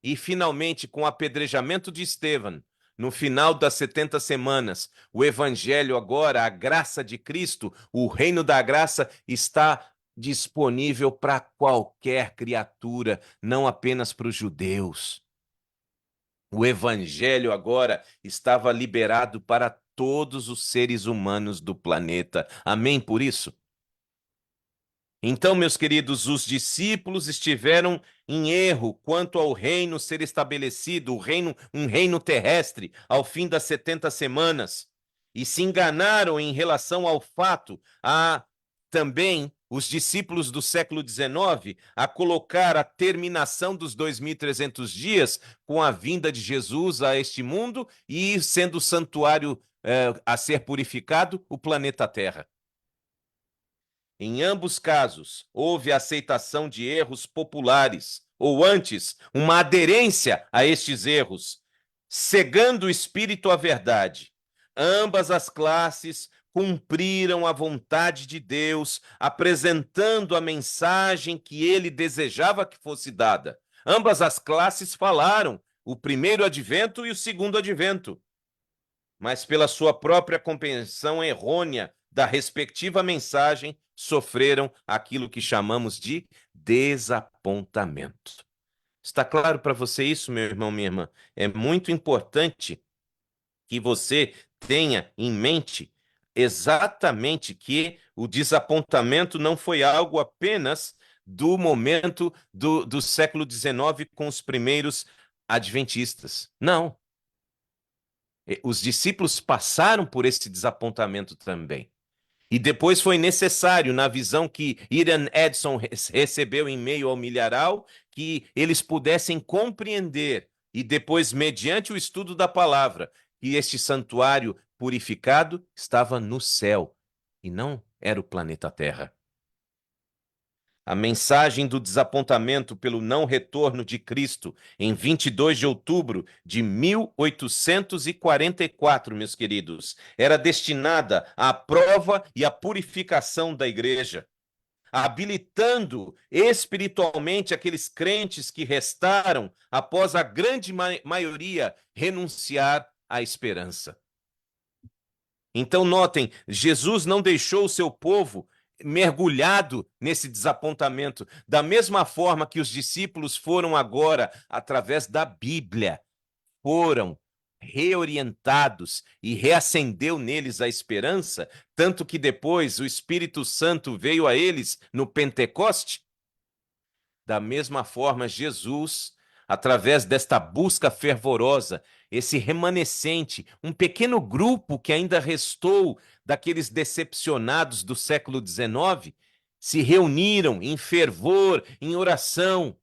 E finalmente, com o apedrejamento de Estevão, no final das 70 semanas, o Evangelho agora, a graça de Cristo, o reino da graça está disponível para qualquer criatura, não apenas para os judeus. O evangelho agora estava liberado para todos os seres humanos do planeta. Amém por isso? Então, meus queridos, os discípulos estiveram em erro quanto ao reino ser estabelecido, um reino terrestre, ao fim das 70 semanas, e se enganaram em relação ao fato a também os discípulos do século XIX a colocar a terminação dos 2.300 dias com a vinda de Jesus a este mundo e sendo o santuário a ser purificado, o planeta Terra. Em ambos casos, houve aceitação de erros populares, ou antes, uma aderência a estes erros, cegando o espírito à verdade. Ambas as classes cumpriram a vontade de Deus, apresentando a mensagem que ele desejava que fosse dada. Ambas as classes falaram, o primeiro advento e o segundo advento, mas pela sua própria compreensão errônea da respectiva mensagem, sofreram aquilo que chamamos de desapontamento. Está claro para você isso, meu irmão, minha irmã? É muito importante que você tenha em mente exatamente que o desapontamento não foi algo apenas do momento do século XIX com os primeiros adventistas. Não. Os discípulos passaram por esse desapontamento também. E depois foi necessário, na visão que Ian Edson recebeu em meio ao milharal, que eles pudessem compreender, e depois, mediante o estudo da palavra, que este santuário purificado estava no céu e não era o planeta Terra. A mensagem do desapontamento pelo não retorno de Cristo em 22 de outubro de 1844, meus queridos, era destinada à prova e à purificação da igreja, habilitando espiritualmente aqueles crentes que restaram após a grande maioria renunciar à esperança. Então, notem, Jesus não deixou o seu povo mergulhado nesse desapontamento, da mesma forma que os discípulos foram agora, através da Bíblia, foram reorientados e reacendeu neles a esperança, tanto que depois o Espírito Santo veio a eles no Pentecoste. Da mesma forma, Jesus, através desta busca fervorosa, esse remanescente, um pequeno grupo que ainda restou daqueles decepcionados do século XIX, se reuniram em fervor, em oração.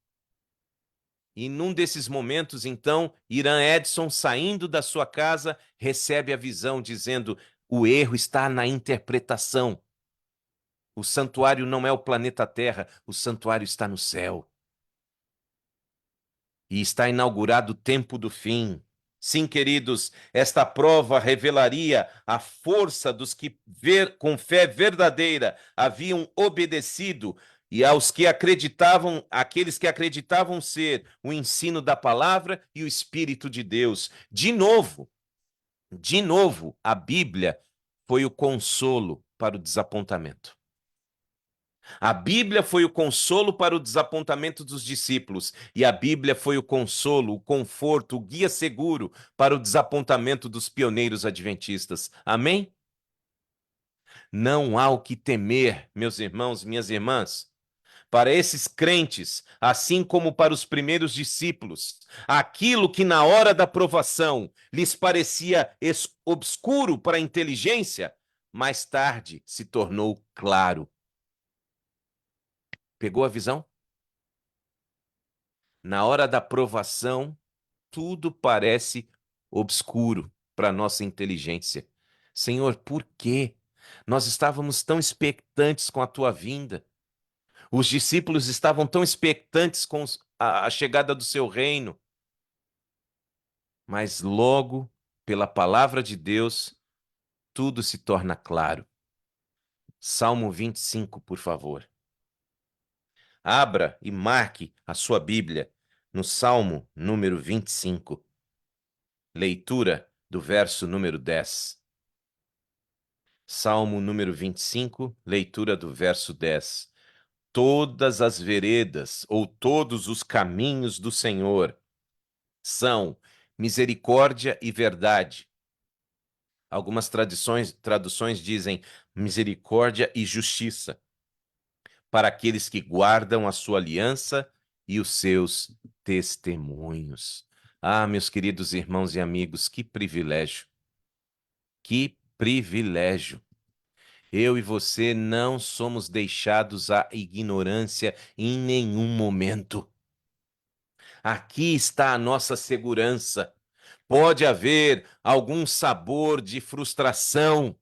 E num desses momentos, então, Irã Edson, saindo da sua casa, recebe a visão dizendo: o erro está na interpretação. O santuário não é o planeta Terra, o santuário está no céu. E está inaugurado o tempo do fim. Sim, queridos, esta prova revelaria a força dos que com fé verdadeira haviam obedecido e aos que acreditavam, aqueles que acreditavam ser o ensino da palavra e o Espírito de Deus. De novo, a Bíblia foi o consolo para o desapontamento. A Bíblia foi o consolo para o desapontamento dos discípulos, e a Bíblia foi o consolo, o conforto, o guia seguro para o desapontamento dos pioneiros adventistas. Amém? Não há o que temer, meus irmãos, minhas irmãs. Para esses crentes, assim como para os primeiros discípulos, aquilo que na hora da provação lhes parecia obscuro para a inteligência, mais tarde se tornou claro. Pegou a visão? Na hora da provação, tudo parece obscuro para a nossa inteligência. Senhor, por quê? Nós estávamos tão expectantes com a tua vinda. Os discípulos estavam tão expectantes com a chegada do seu reino. Mas logo, pela palavra de Deus, tudo se torna claro. Salmo 25, por favor. Abra e marque a sua Bíblia no Salmo número 25. Leitura do verso número 10. Salmo número 25, leitura do verso 10. Todas as veredas ou todos os caminhos do Senhor são misericórdia e verdade. Algumas traduções dizem misericórdia e justiça para aqueles que guardam a sua aliança e os seus testemunhos. Ah, meus queridos irmãos e amigos, que privilégio! Que privilégio! Eu e você não somos deixados à ignorância em nenhum momento. Aqui está a nossa segurança. Pode haver algum sabor de frustração,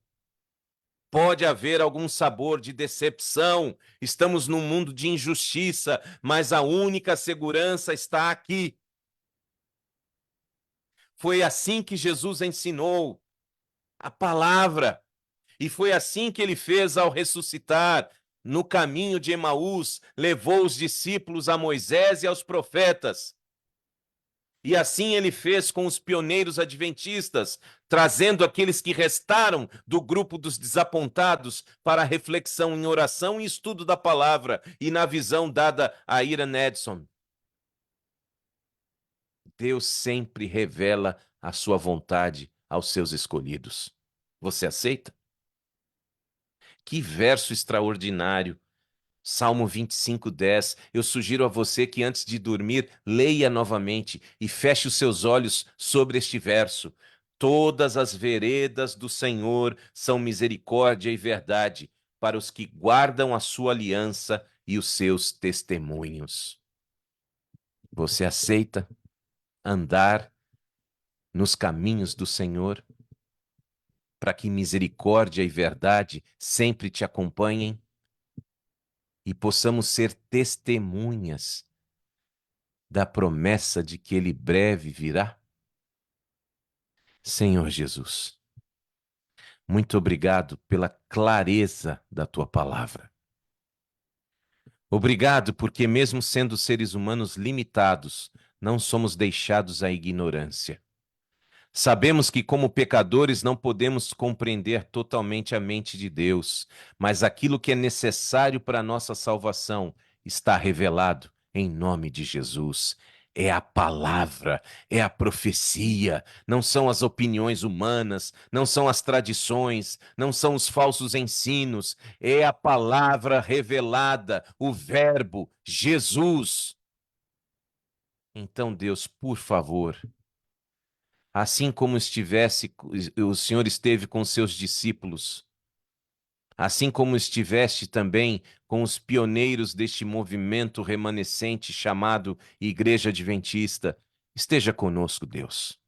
pode haver algum sabor de decepção. Estamos num mundo de injustiça, mas a única segurança está aqui. Foi assim que Jesus ensinou a palavra, e foi assim que ele fez ao ressuscitar. No caminho de Emaús, levou os discípulos a Moisés e aos profetas. E assim ele fez com os pioneiros adventistas, trazendo aqueles que restaram do grupo dos desapontados para a reflexão em oração e estudo da palavra e na visão dada a Ian Edson. Deus sempre revela a sua vontade aos seus escolhidos. Você aceita? Que verso extraordinário! Salmo 25, 10. Eu sugiro a você que antes de dormir, leia novamente e feche os seus olhos sobre este verso. Todas as veredas do Senhor são misericórdia e verdade para os que guardam a sua aliança e os seus testemunhos. Você aceita andar nos caminhos do Senhor para que misericórdia e verdade sempre te acompanhem? E possamos ser testemunhas da promessa de que Ele breve virá? Senhor Jesus, muito obrigado pela clareza da Tua palavra. Obrigado porque, mesmo sendo seres humanos limitados, não somos deixados à ignorância. Sabemos que, como pecadores, não podemos compreender totalmente a mente de Deus, mas aquilo que é necessário para a nossa salvação está revelado em nome de Jesus. É a palavra, é a profecia, não são as opiniões humanas, não são as tradições, não são os falsos ensinos, é a palavra revelada, o Verbo, Jesus. Então, Deus, por favor, assim como o Senhor esteve com seus discípulos, assim como estiveste também com os pioneiros deste movimento remanescente chamado Igreja Adventista, esteja conosco, Deus.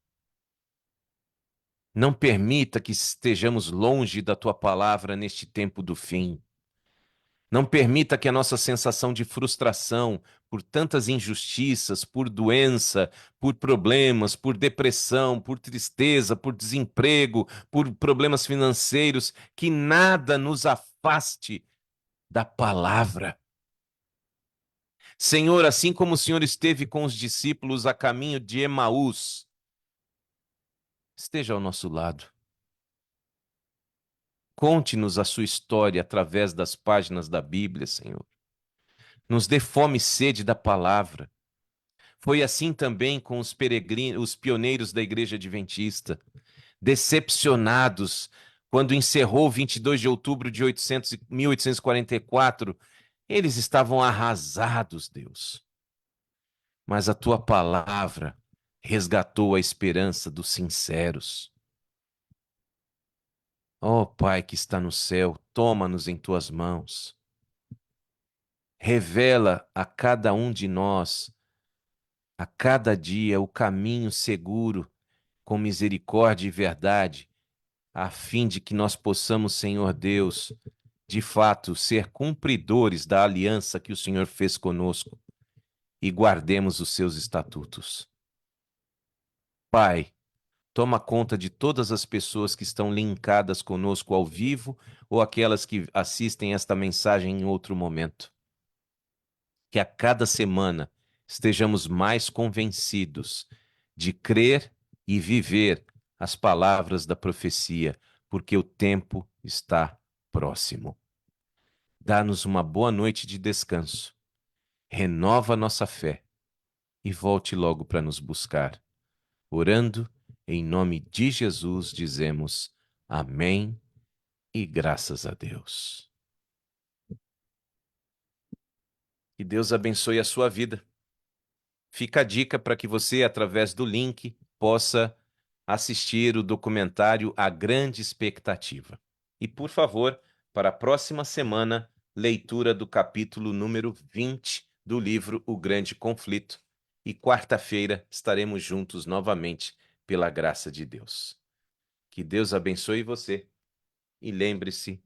Não permita que estejamos longe da tua palavra neste tempo do fim. Não permita que a nossa sensação de frustração por tantas injustiças, por doença, por problemas, por depressão, por tristeza, por desemprego, por problemas financeiros, que nada nos afaste da palavra. Senhor, assim como o Senhor esteve com os discípulos a caminho de Emaús, esteja ao nosso lado. Conte-nos a sua história através das páginas da Bíblia, Senhor. Nos dê fome e sede da palavra. Foi assim também com os peregrinos, os pioneiros da Igreja Adventista, decepcionados quando encerrou 22 de outubro de 1844, eles estavam arrasados, Deus. Mas a tua palavra resgatou a esperança dos sinceros. Ó Pai que está no céu, toma-nos em tuas mãos. Revela a cada um de nós, a cada dia, o caminho seguro, com misericórdia e verdade, a fim de que nós possamos, Senhor Deus, de fato, ser cumpridores da aliança que o Senhor fez conosco e guardemos os seus estatutos. Pai, toma conta de todas as pessoas que estão linkadas conosco ao vivo ou aquelas que assistem esta mensagem em outro momento. Que a cada semana estejamos mais convencidos de crer e viver as palavras da profecia, porque o tempo está próximo. Dá-nos uma boa noite de descanso, renova nossa fé e volte logo para nos buscar. Orando, em nome de Jesus, dizemos amém e graças a Deus. Que Deus abençoe a sua vida. Fica a dica para que você, através do link, possa assistir o documentário A Grande Expectativa. E, por favor, para a próxima semana, leitura do capítulo número 20 do livro O Grande Conflito. E quarta-feira estaremos juntos novamente, pela graça de Deus. Que Deus abençoe você. E lembre-se,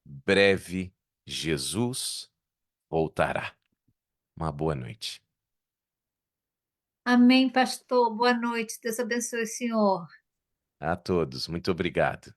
breve Jesus voltará. Uma boa noite. Amém, pastor. Boa noite. Deus abençoe o senhor. A todos, muito obrigado.